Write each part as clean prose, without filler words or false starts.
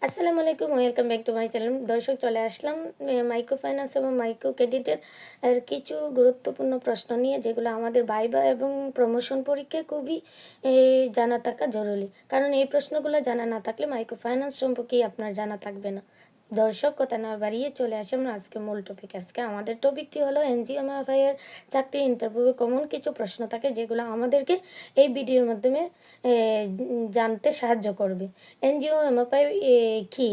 আসসালামু আলাইকুম, welcome back to my channel. দর্শক, চলে আসলাম মাইক্রো ফাইন্যান্স এবং মাইক্রো ক্রেডিটের কিছু গুরুত্বপূর্ণ প্রশ্ন নিয়ে, যেগুলো আমাদের ভাইবা এবং প্রমোশন পরীক্ষায় খুবই জানা থাকা জরুরি। কারণ এই প্রশ্নগুলো জানা না থাকলে মাইক্রো ফাইন্যান্স সম্পর্কেই আপনার জানা থাকবে না। দর্শক, কথা না বাড়িয়ে চলে আসি আমরা আজকে মূল টপিক। আজকে আমাদের টপিকটি হলো এনজিওএমএফআই এর চাকরি ইন্টারভিউ কমন কিছু প্রশ্ন থাকে, যেগুলো আমাদেরকে এই ভিডিওর মাধ্যমে জানতে সাহায্য করবে। এনজিওএমএফআই কি,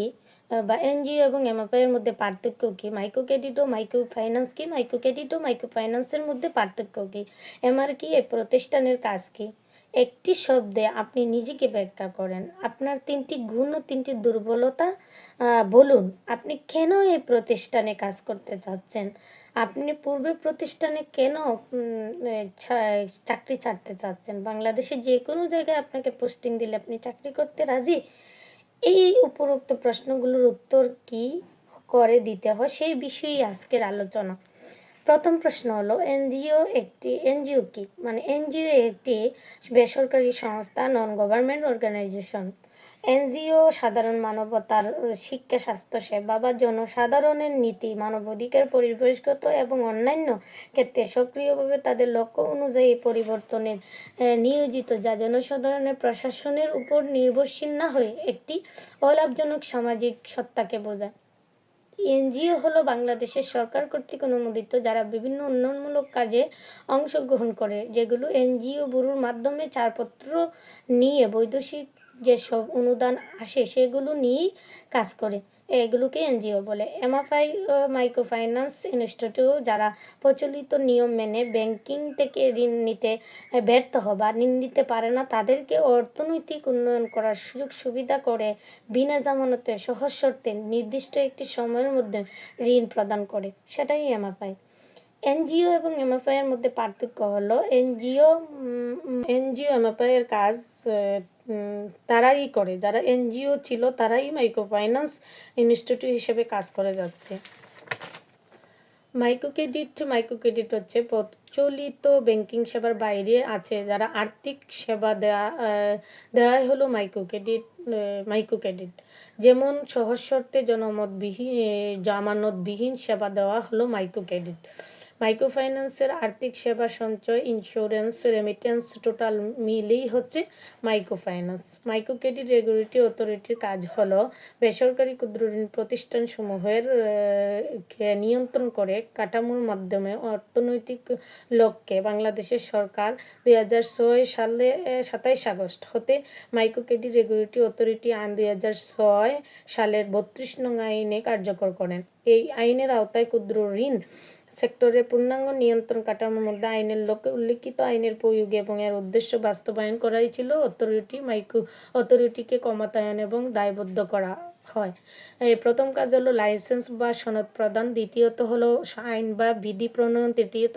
বা এনজিও এবং এমএফআই এর মধ্যে পার্থক্য কি, মাইক্রো ক্রেডিট ও মাইক্রো ফাইন্যান্স কি, মাইক্রো ক্রেডিট ও মাইক্রো ফাইন্যান্সের মধ্যে পার্থক্য কি, এমআর কি, এই প্রতিষ্ঠানের কাজ কি। একটি শব্দে আপনি নিজেকে ব্যাখ্যা করেন। আপনার 3টি গুণ ও 3টি দুর্বলতা বলুন। আপনি কেন এই প্রতিষ্ঠানে কাজ করতে চাচ্ছেন? আপনি পূর্বের প্রতিষ্ঠানে কেন চাকরি ছাড়তে চাচ্ছেন? বাংলাদেশে যে কোনো জায়গায় আপনাকে পোস্টিং দিলে আপনি চাকরি করতে রাজি? এই উপরোক্ত প্রশ্নগুলোর উত্তর কি করে দিতে হয়, সেই বিষয়েই আজকের আলোচনা। প্রথম প্রশ্ন হলো, এনজিও কি? মানে এনজিও একটি বেসরকারি সংস্থা, নন গভর্নমেন্ট অর্গানাইজেশন। এনজিও সাধারণ মানবতার শিক্ষা, স্বাস্থ্য সেবা বা জনসাধারণের নীতি, মানবাধিকার, পরিবেশগত এবং অন্যান্য ক্ষেত্রে সক্রিয়ভাবে তাদের লক্ষ্য অনুযায়ী পরিবর্তনের নিয়োজিত, যা জনসাধারণের প্রশাসনের উপর নির্ভরশীল না হয়ে একটি অলাভজনক সামাজিক সত্তাকে বোঝায়। এনজিও হলো বাংলাদেশের সরকার কর্তৃক অনুমোদিত, যারা বিভিন্ন উন্নয়নমূলক কাজে অংশগ্রহণ করে, যেগুলো এনজিও ব্যুরোর মাধ্যমে ছাড়পত্র নিয়ে বৈদেশিক যেসব অনুদান আসে সেগুলো নিয়েই কাজ করে। এগুলোকে এনজিও বলে। এমএফআই মাইক্রো ফাইন্যান্স ইনস্টিটিউট, যারা প্রচলিত নিয়ম মেনে ব্যাংকিং থেকে ঋণ নিতে ব্যর্থ হয় বা ঋণ নিতে পারে না, তাদেরকে অর্থনৈতিক উন্নয়ন করার সুযোগ সুবিধা করে বিনা জামানতে সহজ শর্তে নির্দিষ্ট একটি সময়ের মধ্যে ঋণ প্রদান করে, সেটাই এমএফআই। এনজিও এবং এমএফআই এর মধ্যে পার্থক্য হলো, এনজিও এমএফআই এর কাজ তারাই করে, যারা এনজিও ছিল তারাই মাইক্রো ফাইন্যান্স ইনস্টিটিউট হিসেবে কাজ করে যাচ্ছে। মাইক্রো ক্রেডিট হচ্ছে প্রচলিত ব্যাংকিং সেবার বাইরে আছে, যারা আর্থিক সেবা দেওয়াই হলো মাইক্রো ক্রেডিট। যেমন সহজ শর্তে জামানতবিহীন সেবা দেওয়া হলো মাইক্রো ক্রেডিট। মাইক্রো ফাইন্যান্সের আর্থিক সেবা, সঞ্চয়, ইন্স্যুরেন্স, রেমিটেন্স টোটাল মিলেই হচ্ছে micro finance. Micro credit regulatory অথরিটির কাজ হলো বেসরকারি ক্ষুদ্র ঋণ প্রতিষ্ঠানসমূহের নিয়ন্ত্রণ করে কাঠামোর মাধ্যমে অর্থনৈতিক লক্ষ্যে। বাংলাদেশের সরকার 2006 সালে 27 আগস্ট হতে মাইক্রো ক্রেডিট রেগুলেটরি অথরিটি আইন 2006 সালের 32 নং আইনে কার্যকর করেন। এই আইনের আওতায় ক্ষুদ্র ঋণ সেক্টরের পূর্ণাঙ্গ নিয়ন্ত্রণ কাঠামোর মধ্যে আইনের লক্ষ্যে উল্লিখিত আইনের প্রয়োগ এবং এর উদ্দেশ্য বাস্তবায়ন করাই ছিল অথরিটিকে ক্ষমতায়ন এবং দায়বদ্ধ করা হয়। এই প্রথম কাজ হলো লাইসেন্স বা সনদ প্রদান, দ্বিতীয়ত হলো আইন বা বিধি প্রণয়ন, তৃতীয়ত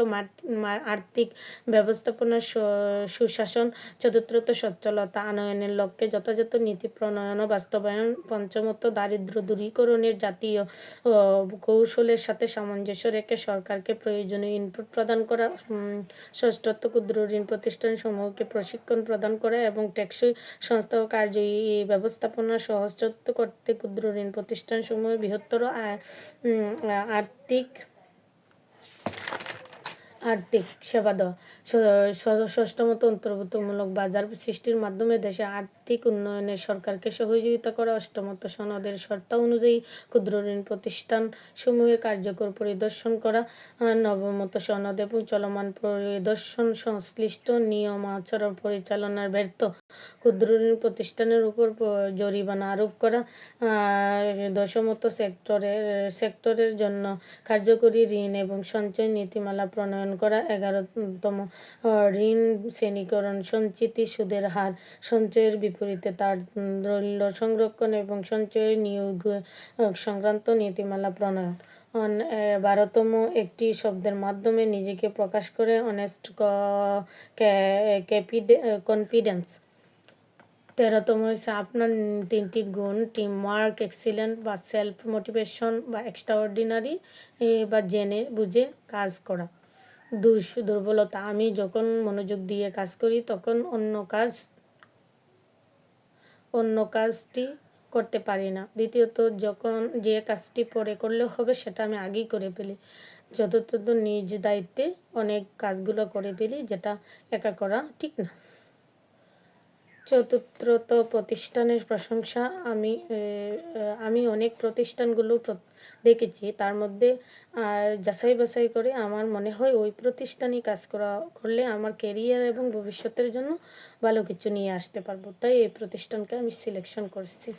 আর্থিক ব্যবস্থাপনা সুশাসন, চতুর্থত সচ্ছলতা আনয়নের লক্ষ্যে যথাযথ নীতি প্রণয়ন ও বাস্তবায়ন, পঞ্চমত দারিদ্র্য দূরীকরণের জাতীয় কৌশলের সাথে সামঞ্জস্য রেখে সরকারকে প্রয়োজনীয় ইনপুট প্রদান করা, ষষ্ঠত ক্ষুদ্র ঋণ প্রতিষ্ঠান সমূহকে প্রশিক্ষণ প্রদান করা এবং টেকসই সংস্থা ও কার্যই ব্যবস্থাপনা সহজতর করতে ক্ষুদ্র ঋণ প্রতিষ্ঠান সমূহের বৃহত্তর আর্থিক সেবা দেওয়া। ষষ্ঠমত অন্তর্ভুক্তমূলক বাজার সৃষ্টির মাধ্যমে দেশে আর্থিক উন্নয়নে সরকারকে সহযোগিতা করা। অষ্টমত সনদের শর্ত অনুযায়ী ক্ষুদ্র ঋণ প্রতিষ্ঠান সমূহের কার্যকর পরিদর্শন করা। নবমত সনদ এবং চলমান পরিদর্শন সংশ্লিষ্ট নিয়ম আচরণ পরিচালনার ব্যর্থ ক্ষুদ্র ঋণ প্রতিষ্ঠানের উপর জরিমানা আরোপ করা। দশমত সেক্টরের জন্য কার্যকরী ঋণ এবং সঞ্চয় নীতিমালা প্রণয়ন করা। 11তম ঋণ শ্রেণীকরণ, সঞ্চিতি, সুদের হার, সঞ্চয়ের বিপরীতে তার দৈর্ঘ্য সংরক্ষণ এবং সঞ্চয়ের নিয়োগ সংক্রান্ত নীতিমালা প্রণয়ন। 12তম একটি শব্দের মাধ্যমে নিজেকে প্রকাশ করে, অনেস্ট কনফিডেন্স। 13তম হচ্ছে আপনার 3টি গুণ, টিম ওয়ার্ক, এক্সিলেন্ট বা সেলফ মোটিভেশন বা এক্সট্রাঅর্ডিনারি বা জেনে বুঝে কাজ করা। দুর্বলতা, আমি যখন মনোযোগ দিয়ে কাজ করি তখন অন্য কাজটি করতে পারি না। দ্বিতীয়ত যখন যে কাজটি পরে করলেও হবে সেটা আমি আগেই করে ফেলি। যথাযথ নিজ দায়িত্বে অনেক কাজগুলো করে ফেলি, যেটা একা করা ঠিক না। চতুর্থত প্রতিষ্ঠানের প্রশংসা। আমি অনেক প্রতিষ্ঠানগুলো দেখেছি, তার মধ্যে যাচাই বাছাই করে আমার মনে হয় ওই প্রতিষ্ঠানই কাজ করলে আমার কেরিয়ার এবং ভবিষ্যতের জন্য ভালো কিছু নিয়ে আসতে পারবো, তাই এই প্রতিষ্ঠানকে আমি সিলেকশন করছি।